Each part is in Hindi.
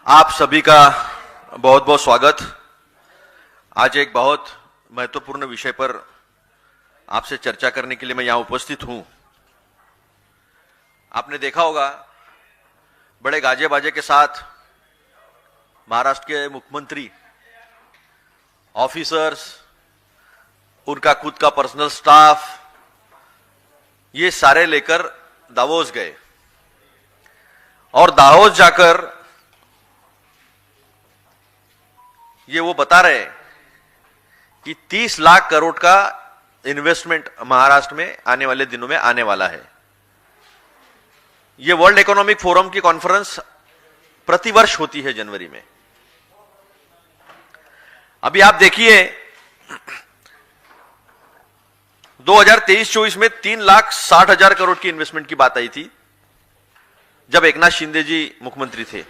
आप सभी का बहुत बहुत स्वागत। आज एक बहुत महत्वपूर्ण विषय पर आपसे चर्चा करने के लिए मैं यहां उपस्थित हूं। आपने देखा होगा बड़े गाजे बाजे के साथ महाराष्ट्र के मुख्यमंत्री, ऑफिसर्स, उनका खुद का पर्सनल स्टाफ, ये सारे लेकर दावोस गए और दावोस जाकर ये वो बता रहे हैं कि 30 लाख करोड़ का इन्वेस्टमेंट महाराष्ट्र में आने वाले दिनों में आने वाला है। ये वर्ल्ड इकोनॉमिक फोरम की कॉन्फ्रेंस प्रतिवर्ष होती है जनवरी में। अभी आप देखिए 2023-24 में 3,60,000 करोड़ की इन्वेस्टमेंट की बात आई थी जब एकनाथ शिंदे जी मुख्यमंत्री थे।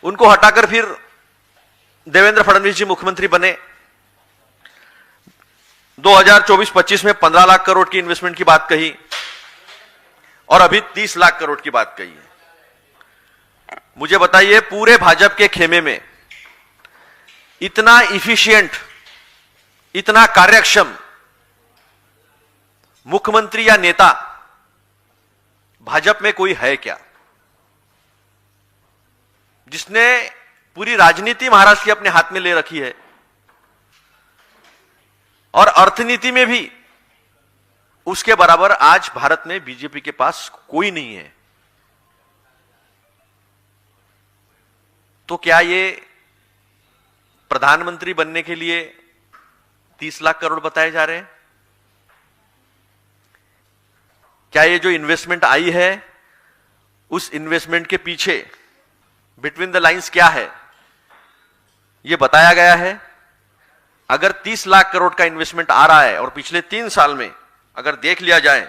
उनको हटाकर फिर देवेंद्र फडणवीस जी मुख्यमंत्री बने। 2024-25 में 15 लाख करोड़ की इन्वेस्टमेंट की बात कही और अभी 30 लाख करोड़ की बात कही है। मुझे बताइए, पूरे भाजपा के खेमे में इतना इफिशिएंट, इतना कार्यक्षम मुख्यमंत्री या नेता भाजपा में कोई है क्या, जिसने पूरी राजनीति महाराष्ट्र की अपने हाथ में ले रखी है और अर्थनीति में भी उसके बराबर आज भारत में बीजेपी के पास कोई नहीं है। तो क्या ये प्रधानमंत्री बनने के लिए 30 लाख करोड़ बताए जा रहे हैं? क्या ये जो इन्वेस्टमेंट आई है उस इन्वेस्टमेंट के पीछे बिटवीन द लाइंस क्या है, यह बताया गया है? अगर 30 लाख करोड़ का इन्वेस्टमेंट आ रहा है और पिछले 3 साल में अगर देख लिया जाए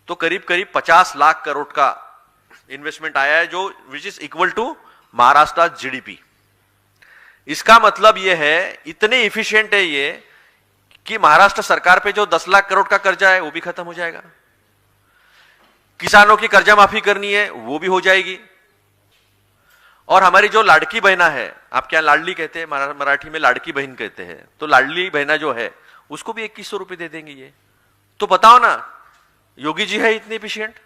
तो करीब करीब 50 लाख करोड़ का इन्वेस्टमेंट आया है, जो which is equal to Maharashtra GDP. इसका मतलब यह है, इतने इफिशिएंट है ये कि महाराष्ट्र सरकार पे जो 10 लाख करोड़ का कर्जा है वो भी खत्म हो जाएगा। किसानों की कर्जा माफी करनी है वो भी हो जाएगी। और हमारी जो लाड़की बहना है, आप क्या लाडली कहते हैं, मराठी में लाड़की बहन कहते हैं, तो लाडली बहना जो है उसको भी 2100 रुपए दे देंगे ये। तो बताओ ना, योगी जी है इतने एफिशिएंट,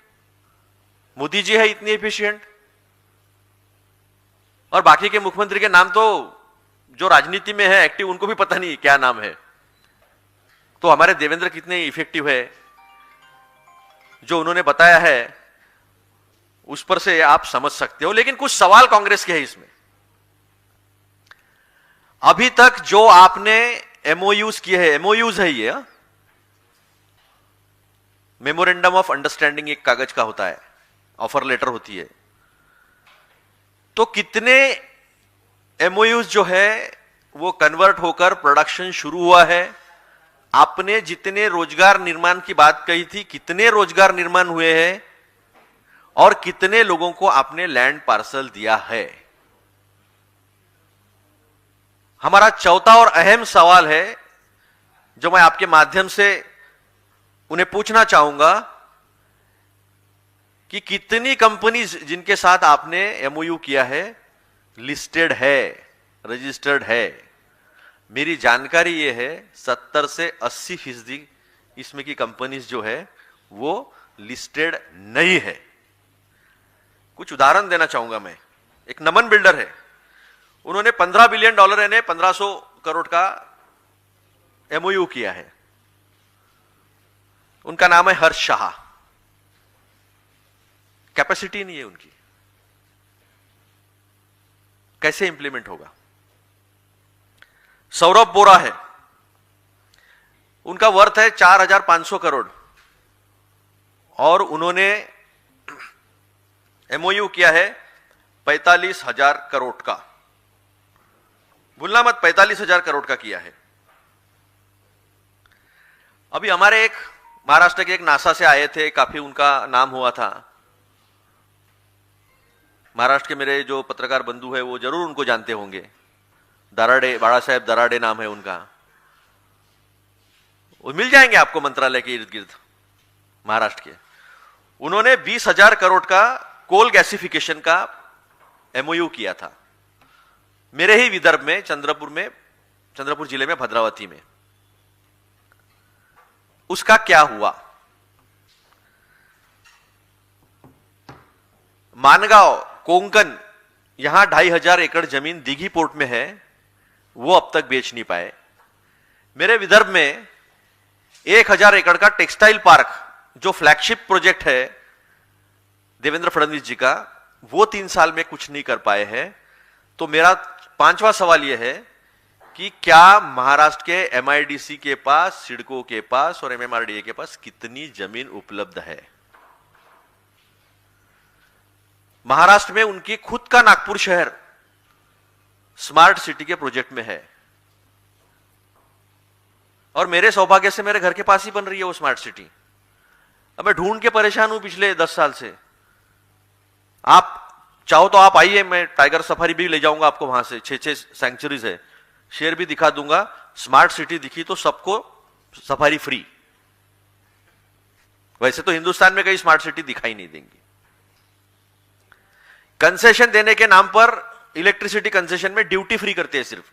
मोदी जी है इतने एफिशिएंट, और बाकी के मुख्यमंत्री के नाम तो जो राजनीति में है एक्टिव उनको भी पता नहीं क्या नाम है। तो हमारे देवेंद्र कितने इफेक्टिव है, जो उन्होंने बताया है उस पर से आप समझ सकते हो। लेकिन कुछ सवाल कांग्रेस के हैं इसमें। अभी तक जो आपने एमओयूज किए हैं, एमओयूज है ये, मेमोरेंडम ऑफ अंडरस्टैंडिंग एक कागज का होता है, ऑफर लेटर होती है, तो कितने एमओयूज जो है वो कन्वर्ट होकर प्रोडक्शन शुरू हुआ है? आपने जितने रोजगार निर्माण की बात कही थी, कितने रोजगार निर्माण हुए हैं और कितने लोगों को आपने लैंड पार्सल दिया है? हमारा चौथा और अहम सवाल है जो मैं आपके माध्यम से उन्हें पूछना चाहूंगा कि कितनी कंपनीज जिनके साथ आपने एमओयू किया है लिस्टेड है, रजिस्टर्ड है? मेरी जानकारी यह है 70 से 80% इसमें की कंपनीज जो है वो लिस्टेड नहीं है। कुछ उदाहरण देना चाहूंगा मैं। एक नमन बिल्डर है, उन्होंने $15 बिलियन यानी 1500 करोड़ का एमओयू किया है। उनका नाम है हर्ष शाह। कैपेसिटी नहीं है उनकी, कैसे इंप्लीमेंट होगा? सौरभ बोरा है, उनका वर्थ है 4,500 करोड़ और उन्होंने एमओयू किया है 45,000 करोड़ का। भूलना मत, 45,000 करोड़ का किया है। अभी हमारे एक महाराष्ट्र के एक नासा से आए थे, काफी उनका नाम हुआ था। महाराष्ट्र के मेरे जो पत्रकार बंधु है वो जरूर उनको जानते होंगे। दराडे, बाड़ा साहेब दराडे नाम है उनका। वो मिल जाएंगे आपको मंत्रालय के इर्द गिर्द महाराष्ट्र के। उन्होंने 20,000 करोड़ का कोल गैसिफिकेशन का एमओयू किया था मेरे ही विदर्भ में, चंद्रपुर जिले में, भद्रावती में। उसका क्या हुआ? मानगांव, कोंकण, यहां 2500 एकड़ जमीन दीघी पोर्ट में है, वो अब तक बेच नहीं पाए। मेरे विदर्भ में 1000 एकड़ का टेक्सटाइल पार्क, जो फ्लैगशिप प्रोजेक्ट है देवेंद्र फडणवीस जी का, वो 3 साल में कुछ नहीं कर पाए हैं। तो मेरा 5वां सवाल यह है कि क्या महाराष्ट्र के एमआईडीसी के पास, सिडको के पास और एमएमआरडीए के पास कितनी जमीन उपलब्ध है? महाराष्ट्र में उनकी खुद का नागपुर शहर स्मार्ट सिटी के प्रोजेक्ट में है, और मेरे सौभाग्य से मेरे घर के पास ही बन रही है वो स्मार्ट सिटी। अब मैं ढूंढ के परेशान हूं पिछले 10 साल से। आप चाहो तो आप आइए, मैं टाइगर सफारी भी ले जाऊंगा आपको, वहां से 6 सेंचुरीज है, शेर भी दिखा दूंगा। स्मार्ट सिटी दिखी तो सबको सफारी फ्री। वैसे तो हिंदुस्तान में कई स्मार्ट सिटी दिखाई नहीं देंगी। कंसेशन देने के नाम पर इलेक्ट्रिसिटी कंसेशन में ड्यूटी फ्री करते हैं सिर्फ।